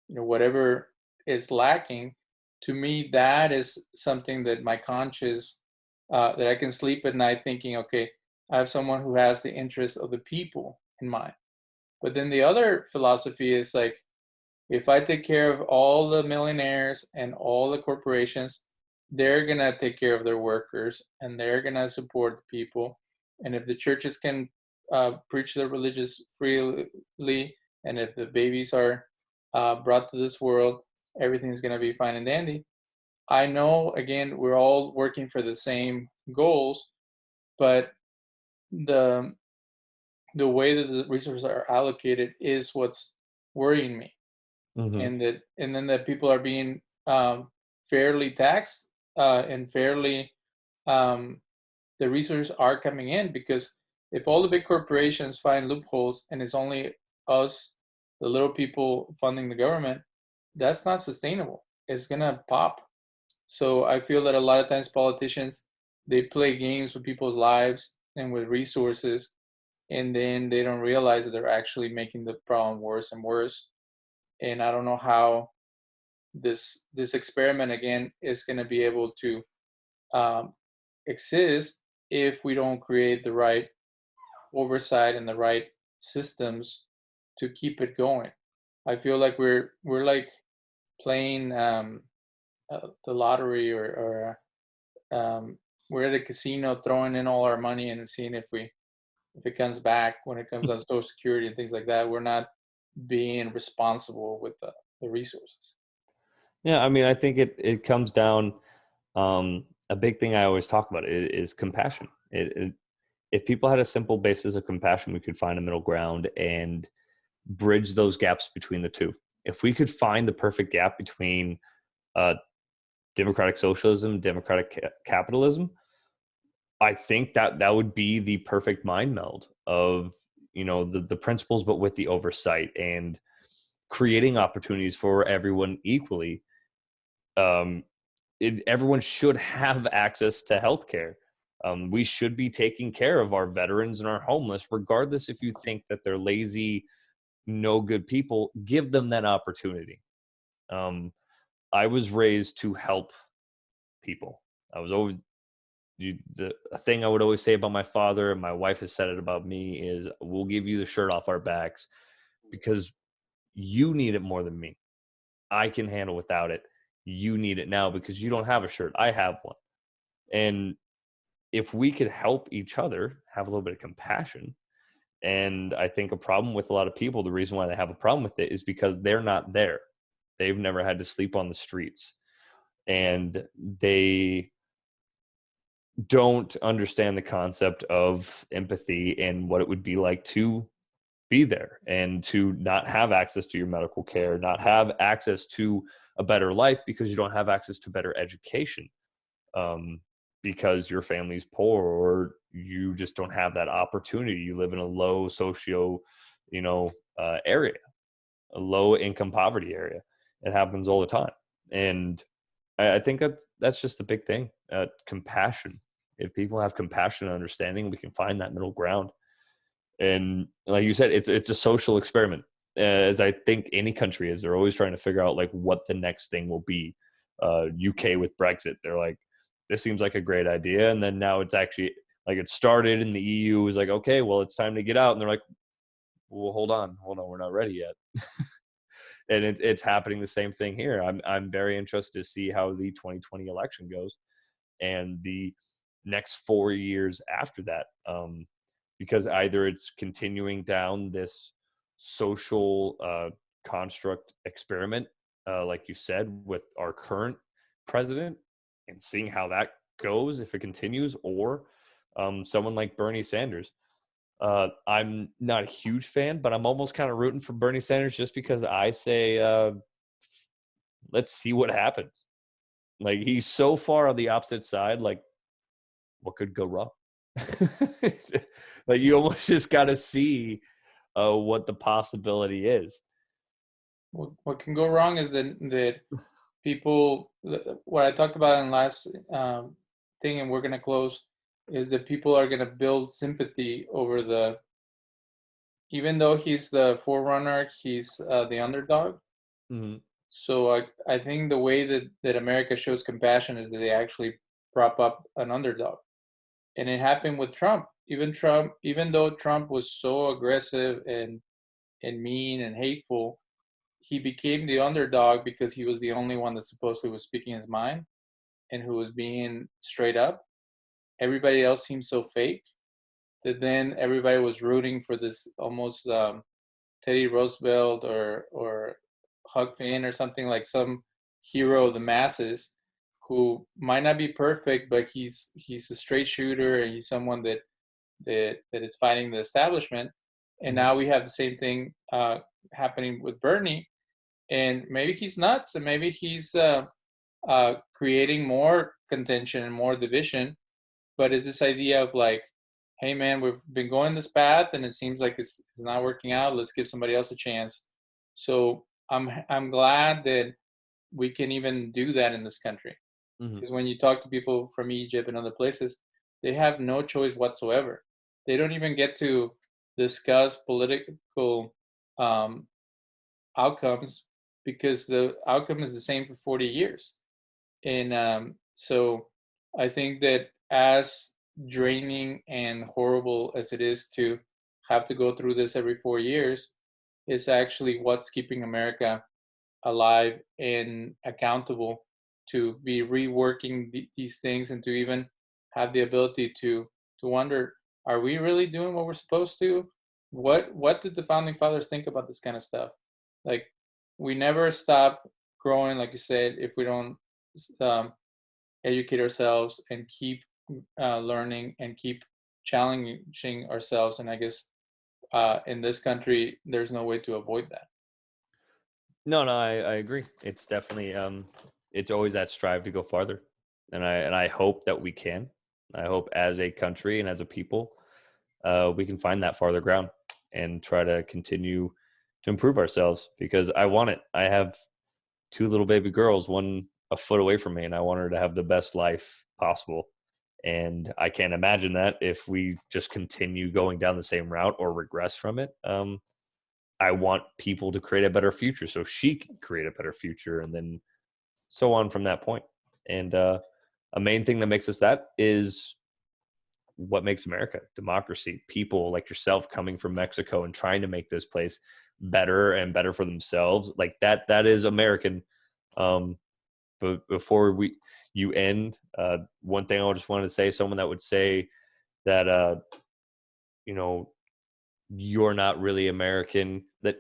whatever is lacking, to me, that is something that my conscience, that I can sleep at night thinking, okay, I have someone who has the interest of the people in mind. But then the other philosophy is like, if I take care of all the millionaires and all the corporations, they're going to take care of their workers and they're going to support the people. And if the churches can preach their religious freely, and if the babies are brought to this world, everything's going to be fine and dandy. I know, again, we're all working for the same goals, but the way that the resources are allocated is what's worrying me. And then that people are being fairly taxed and fairly, the resources are coming in, because if all the big corporations find loopholes and it's only us, the little people, funding the government, that's not sustainable. It's gonna pop. So I feel that a lot of times politicians, they play games with people's lives and with resources, and then they don't realize that they're actually making the problem worse and worse. And I don't know how this experiment again is going to be able to exist if we don't create the right oversight and the right systems to keep it going. I feel like we're like playing the lottery, or we're at a casino throwing in all our money and seeing if it comes back when it comes on Social Security and things like that. We're not being responsible with the resources. Yeah, I mean, I think it comes down. A big thing I always talk about is compassion. If people had a simple basis of compassion, we could find a middle ground and bridge those gaps between the two. If we could find the perfect gap between democratic socialism, democratic capitalism, I think that would be the perfect mind meld of, the principles, but with the oversight and creating opportunities for everyone equally. Everyone should have access to healthcare. We should be taking care of our veterans and our homeless, regardless if you think that they're lazy, no good people. Give them that opportunity. I was raised to help people. I was always the thing I would always say about my father, and my wife has said it about me, is we'll give you the shirt off our backs because you need it more than me. I can handle without it. You need it now because you don't have a shirt. I have one. And if we could help each other have a little bit of compassion, and I think a problem with a lot of people, the reason why they have a problem with it is because they're not there. They've never had to sleep on the streets, and they don't understand the concept of empathy and what it would be like to be there and to not have access to your medical care, not have access to a better life because you don't have access to better education, because your family's poor or you just don't have that opportunity. You live in a low socio, area, a low income poverty area. It happens all the time. And I think that's just a big thing. Compassion. If people have compassion and understanding, we can find that middle ground. And like you said, it's a social experiment, as I think any country is. They're always trying to figure out like what the next thing will be. UK with Brexit, they're like, this seems like a great idea, and then now it's actually like it started, and the EU was like, okay, well, it's time to get out, and they're like, well, hold on, we're not ready yet. And it's happening the same thing here. I'm very interested to see how the 2020 election goes and the next 4 years after that, because either it's continuing down this social construct experiment, like you said, with our current president, and seeing how that goes if it continues, or someone like Bernie Sanders. I'm not a huge fan, but I'm almost kind of rooting for Bernie Sanders just because I say, let's see what happens. Like, he's so far on the opposite side. Like, what could go wrong? Like, you almost just got to see what the possibility is. What can go wrong is that people, what I talked about in the last thing, and we're going to close, is that people are going to build sympathy over even though he's the forerunner, he's the underdog. Mm-hmm. So I think the way that America shows compassion is that they actually prop up an underdog. And it happened with Trump. Even though Trump was so aggressive and mean and hateful, he became the underdog because he was the only one that supposedly was speaking his mind and who was being straight up. Everybody else seemed so fake that then everybody was rooting for this almost Teddy Roosevelt or Huck Finn or something, like some hero of the masses who might not be perfect, but he's a straight shooter and he's someone that is fighting the establishment. And now we have the same thing happening with Bernie, and maybe he's nuts, and maybe he's creating more contention and more division. But it's this idea of like, hey man, we've been going this path and it seems like it's not working out. Let's give somebody else a chance. So I'm glad that we can even do that in this country. Because when you talk to people from Egypt and other places, they have no choice whatsoever. They don't even get to discuss political outcomes because the outcome is the same for 40 years. And so I think that as draining and horrible as it is to have to go through this every 4 years, is actually what's keeping America alive and accountable to be reworking these things, and to even have the ability to wonder, are we really doing what we're supposed to? What did the founding fathers think about this kind of stuff? Like, we never stop growing, like you said, if we don't educate ourselves and keep learning and keep challenging ourselves. And I guess in this country, there's no way to avoid that. No, I agree. It's definitely it's always that strive to go farther. And I hope that we can. I hope as a country and as a people, we can find that farther ground and try to continue to improve ourselves, because I want it. I have 2 little baby girls, one a foot away from me, and I want her to have the best life possible. And I can't imagine that if we just continue going down the same route or regress from it. I want people to create a better future so she can create a better future, and then so on from that point. And a main thing that makes us that is what makes America: democracy, people like yourself coming from Mexico and trying to make this place better and better for themselves. Like that is American. But before you end, one thing I just wanted to say, someone that would say that, you know, you're not really American, that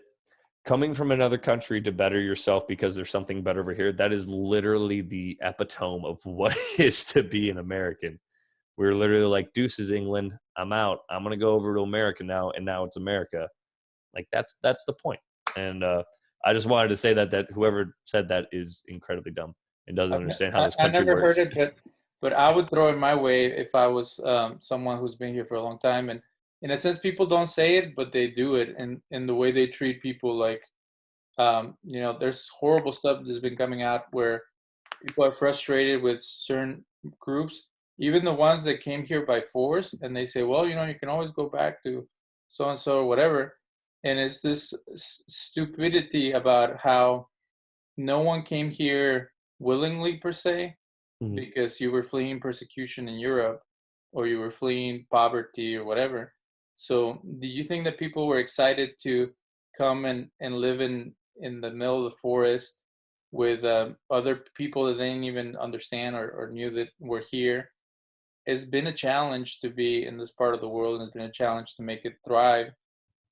coming from another country to better yourself because there's something better over here, that is literally the epitome of what it is to be an American. We're literally like, deuces, England, I'm out. I'm going to go over to America now, and now it's America. Like, that's the point. And I just wanted to say that whoever said that is incredibly dumb and doesn't understand how this I country never works. heard it, but I would throw it my way if I was someone who's been here for a long time. And in a sense, people don't say it, but they do it, and in the way they treat people. Like, you know, there's horrible stuff that's been coming out where people are frustrated with certain groups, even the ones that came here by force, and they say, well, you know, you can always go back to so and so or whatever. And it's this stupidity about how no one came here willingly per se, Mhm. because you were fleeing persecution in Europe or you were fleeing poverty or whatever. So do you think that people were excited to come and live in the middle of the forest with other people that they didn't even understand or knew that were here? It's been a challenge to be in this part of the world, and it's been a challenge to make it thrive.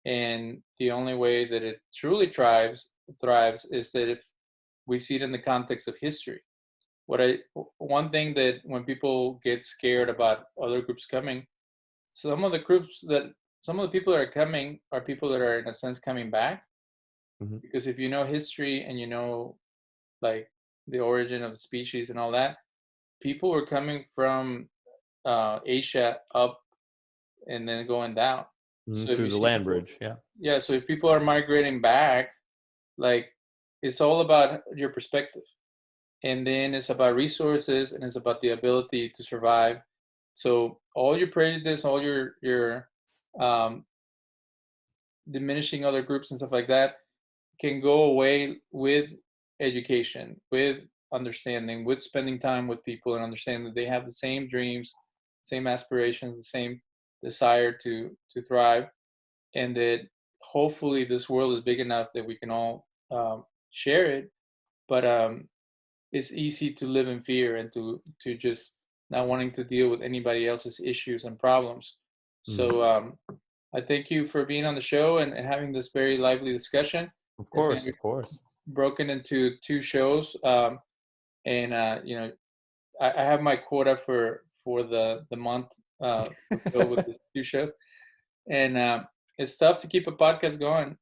And the only way that it truly thrives is that if we see it in the context of history. One thing that when people get scared about other groups coming, some of the groups that some of the people that are coming are people that are in a sense coming back, Mhm. because if you know history and you know, like, the origin of the species and all that, people were coming from Asia up and then going down. So if Through you the see land people, bridge. Yeah. yeah, so if people are migrating back, like, it's all about your perspective. And then it's about resources, and it's about the ability to survive. So all your prejudice, all your um, diminishing other groups and stuff like that can go away with education, with understanding, with spending time with people and understanding that they have the same dreams, same aspirations, the same desire to thrive, and that hopefully this world is big enough that we can all share it. But it's easy to live in fear and to just not wanting to deal with anybody else's issues and problems. Mhm. So I thank you for being on the show and having this very lively discussion. Of It's course, been of course. broken into 2 shows, and you know, I have my quota for the month fulfilled with the 2 shows, and it's tough to keep a podcast going.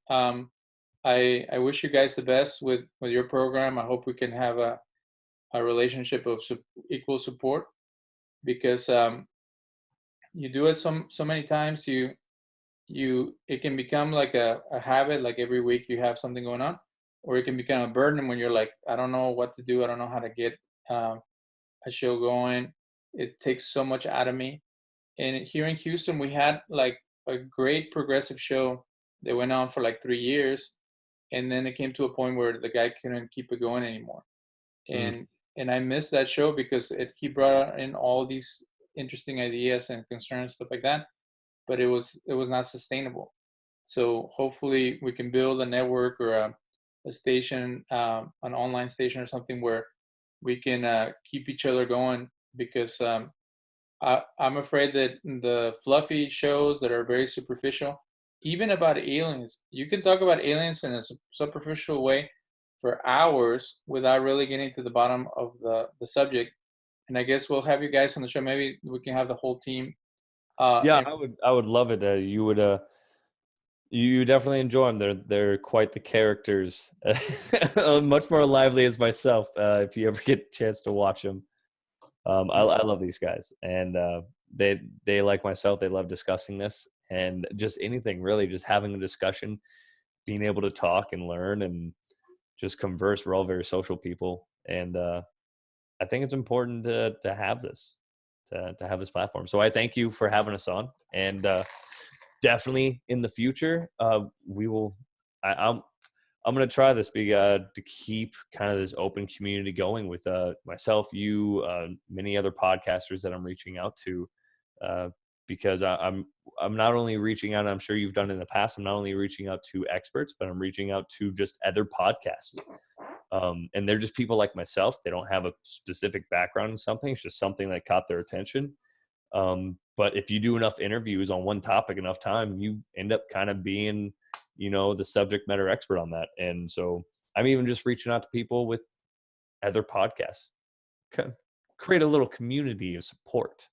I wish you guys the best with your program. I hope we can have a relationship of equal support, because you do it so many times, you it can become like a habit, like every week you have something going on, or it can become a burden when you're like, I don't know what to do, I don't know how to get a show going. It takes so much out of me. And here in Houston we had like a great progressive show that went on for like 3 years, and then it came to a point where the guy couldn't keep it going anymore. Mm. And I missed that show because he brought in all these interesting ideas and concerns, stuff like that, but it was not sustainable. So hopefully we can build a network or a station, an online station or something where we can keep each other going, because I'm afraid that the fluffy shows that are very superficial, even about aliens, you can talk about aliens in a superficial way for hours without really getting to the bottom of the subject. And I guess we'll have you guys on the show. Maybe we can have the whole team. Yeah, And I would love it. You would You definitely enjoy them. They're quite the characters. Much more lively as myself. If you ever get a chance to watch them, I love these guys, and they like myself. They love discussing this and just anything really. Just having a discussion, being able to talk and learn and just converse. We're all very social people, and I think it's important to have this to have this platform. So I thank you for having us on, and definitely in the future, we will. I'm going to try this to keep kind of this open community going with myself, you, many other podcasters that I'm reaching out to, because I'm not only reaching out. I'm sure you've done it in the past. I'm not only reaching out to experts, but I'm reaching out to just other podcasts. And they're just people like myself. They don't have a specific background in something. It's just something that caught their attention. But if you do enough interviews on one topic enough time, you end up kind of being, the subject matter expert on that. And so I'm even just reaching out to people with other podcasts, create a little community of support.